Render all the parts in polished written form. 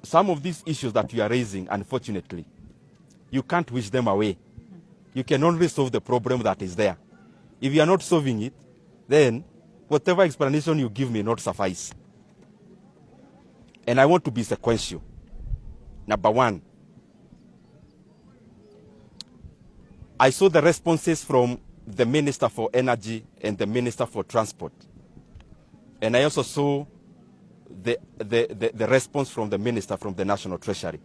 some of these issues that you are raising, unfortunately, you can't wish them away. You can only solve the problem that is there. If you are not solving it, then whatever explanation you give may not suffice. And I want to be sequential. Number one, I saw the responses from the Minister for Energy and the Minister for Transport. And I also saw the response from the Minister from the National Treasury.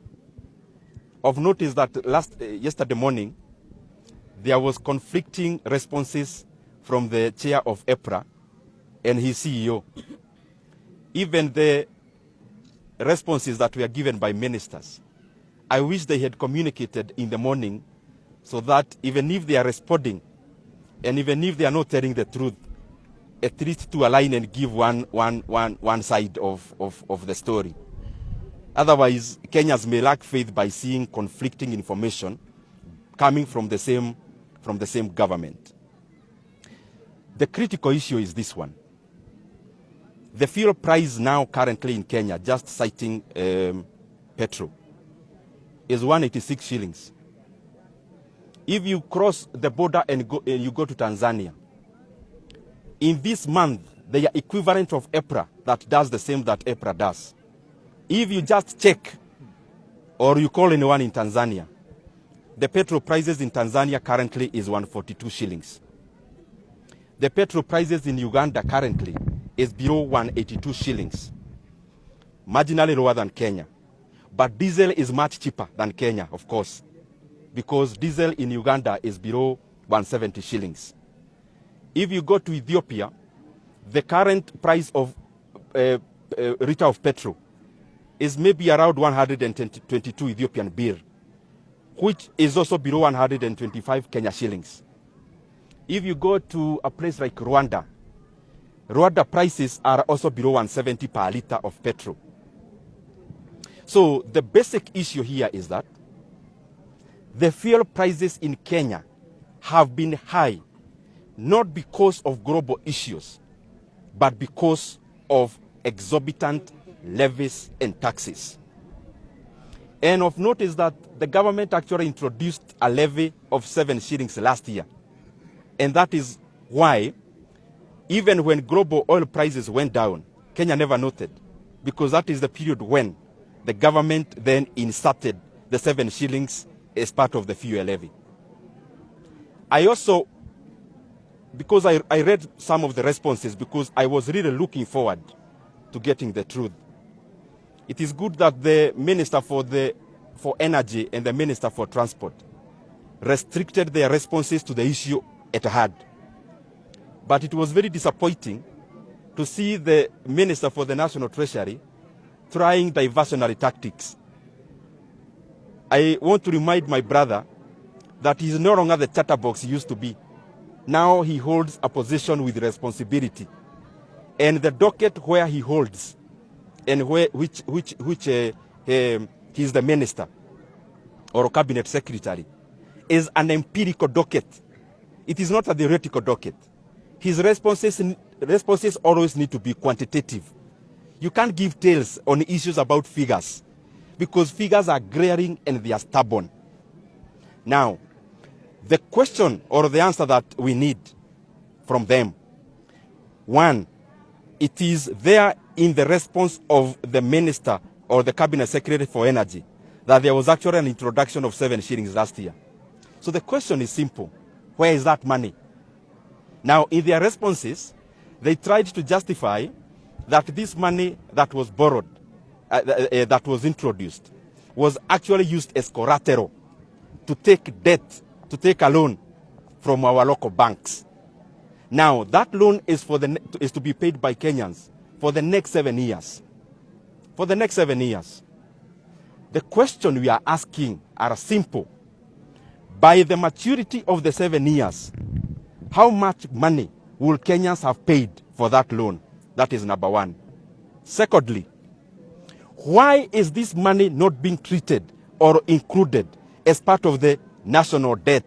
Of note is that yesterday morning, there was conflicting responses from the chair of EPRA and his CEO. Even the responses that were given by ministers, I wish they had communicated in the morning so that even if they are responding and even if they are not telling the truth, at least to align and give one side of the story. Otherwise, Kenyans may lack faith by seeing conflicting information coming from the same government. The critical issue is this one. The fuel price now currently in Kenya, just citing petrol, is 186 shillings. If you cross the border and you go to Tanzania, in this month, they are equivalent of EPRA that does the same that EPRA does. If you just check or you call anyone in Tanzania, the petrol prices in Tanzania currently is 142 shillings. The petrol prices in Uganda currently is below 182 shillings, marginally lower than Kenya. But diesel is much cheaper than Kenya, of course, because diesel in Uganda is below 170 shillings. If you go to Ethiopia, the current price of liter of petrol is maybe around 122 Ethiopian birr, which is also below 125 Kenya shillings. If you go to a place like Rwanda, Rwanda prices are also below 170 per liter of petrol. So the basic issue here is that the fuel prices in Kenya have been high, not because of global issues, but because of exorbitant levies and taxes. And of note is that the government actually introduced a levy of 7 shillings last year. And that is why, even when global oil prices went down, Kenya never noted, because that is the period when the government then inserted the 7 shillings as part of the fuel levy. I also, because I read some of the responses, because I was really looking forward to getting the truth. It is good that the Minister for Energy and the Minister for Transport restricted their responses to the issue at hand. But it was very disappointing to see the Minister for the National Treasury trying diversionary tactics. I want to remind my brother that he is no longer the chatterbox he used to be. Now he holds a position with responsibility. And the docket where he holds and which he is the minister or cabinet secretary is an empirical docket. It is not a theoretical docket. His responses always need to be quantitative. You can't give tales on issues about figures because figures are glaring and they are stubborn. Now, the question or the answer that we need from them, one, it is there in the response of the minister or the cabinet secretary for energy that there was actually an introduction of 7 shillings last year. So the question is simple. Where is that money? Now, in their responses, they tried to justify that this money that was borrowed, that was introduced, was actually used as collateral to take debt, to take a loan from our local banks. Now, that loan is to be paid by Kenyans for the next 7 years. For the next 7 years. The question we are asking are simple. By the maturity of the 7 years, how much money will Kenyans have paid for that loan? That is number one. Secondly, why is this money not being treated or included as part of the national debt?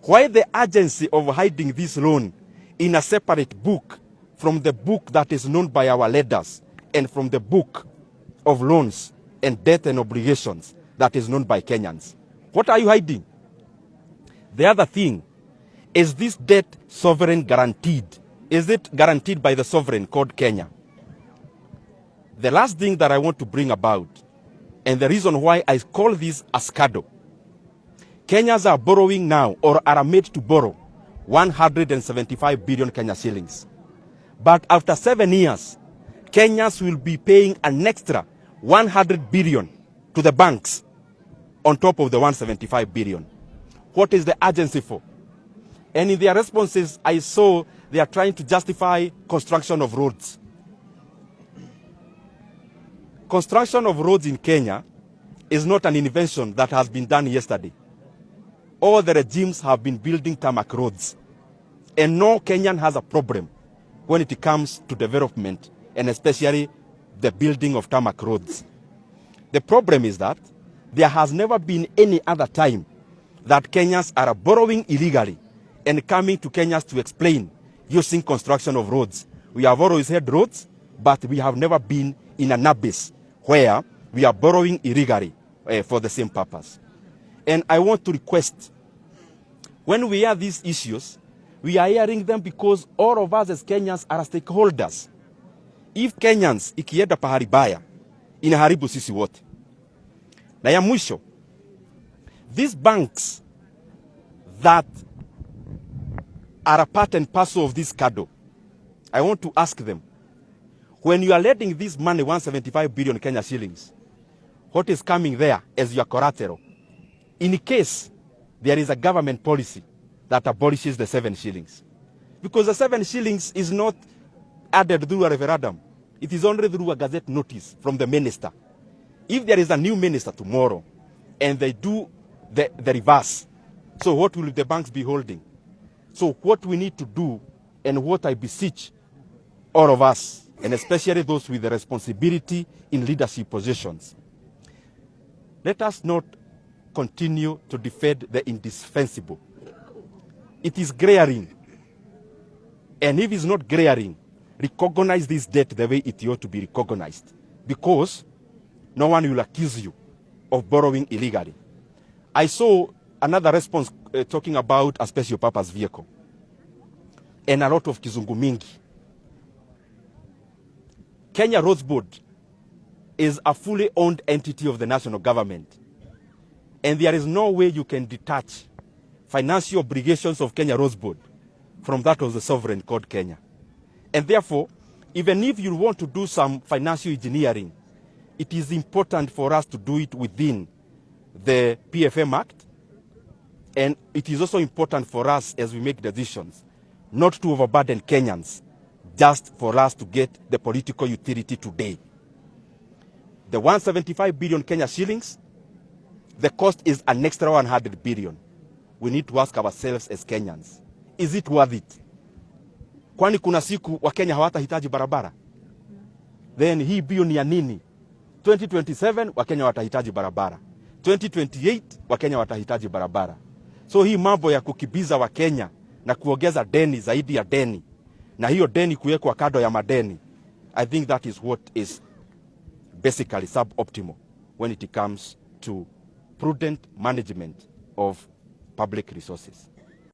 Why the urgency of hiding this loan in a separate book from the book that is known by our leaders and from the book of loans and debt and obligations that is known by Kenyans. What are you hiding? The other thing, is this debt sovereign guaranteed? Is it guaranteed by the sovereign called Kenya? The last thing that I want to bring about, and the reason why I call this a scandal, Kenyans are borrowing now, or are made to borrow, 175 billion Kenya shillings. But after 7 years, Kenyans will be paying an extra 100 billion to the banks on top of the 175 billion. What is the urgency for? And in their responses, I saw they are trying to justify construction of roads. Construction of roads in Kenya is not an invention that has been done yesterday. All the regimes have been building tarmac roads. And no Kenyan has a problem when it comes to development, and especially the building of tarmac roads. The problem is that there has never been any other time that Kenyans are borrowing illegally and coming to Kenyans to explain using construction of roads. We have always had roads, but we have never been in an abyss where we are borrowing illegally for the same purpose. And I want to request, when we hear these issues, we are hearing them because all of us as Kenyans are stakeholders. If Kenyans ikienda pahali baya, inaharibu sisi wote. Na ya mwisho, these banks that are a part and parcel of this scandal, I want to ask them, when you are lending this money, 175 billion Kenya shillings, what is coming there as your collateral? In case there is a government policy that abolishes the 7 shillings. Because the 7 shillings is not added through a referendum. It is only through a gazette notice from the minister. If there is a new minister tomorrow and they do the reverse, so what will the banks be holding? So what we need to do, and what I beseech all of us, and especially those with the responsibility in leadership positions, let us not continue to defend the indispensable. It is glaring. And if it's not glaring, recognize this debt the way it ought to be recognized. Because no one will accuse you of borrowing illegally. I saw another response talking about a special purpose vehicle. And a lot of kizungu mingi. Kenya Roads Board is a fully owned entity of the national government. And there is no way you can detach financial obligations of Kenya Roads Board from that of the sovereign called Kenya. And therefore, even if you want to do some financial engineering, it is important for us to do it within the PFM Act. And it is also important for us as we make decisions not to overburden Kenyans just for us to get the political utility today. The 175 billion Kenya shillings, the cost is an extra 100 billion. We need to ask ourselves as Kenyans, is it worth it? Kwani kuna siku wa Kenya hawatahitaji barabara? Then hii bilioni ya nini? 2027 wa Kenya watahitaji barabara. 2028 wa Kenya watahitaji barabara. So hii mambo ya kukibiza wa Kenya na kuongeza deni zaidi ya deni, na hiyo deni kuwekwa kado ya madeni, I think that is what is basically suboptimal when it comes to prudent management of public resources.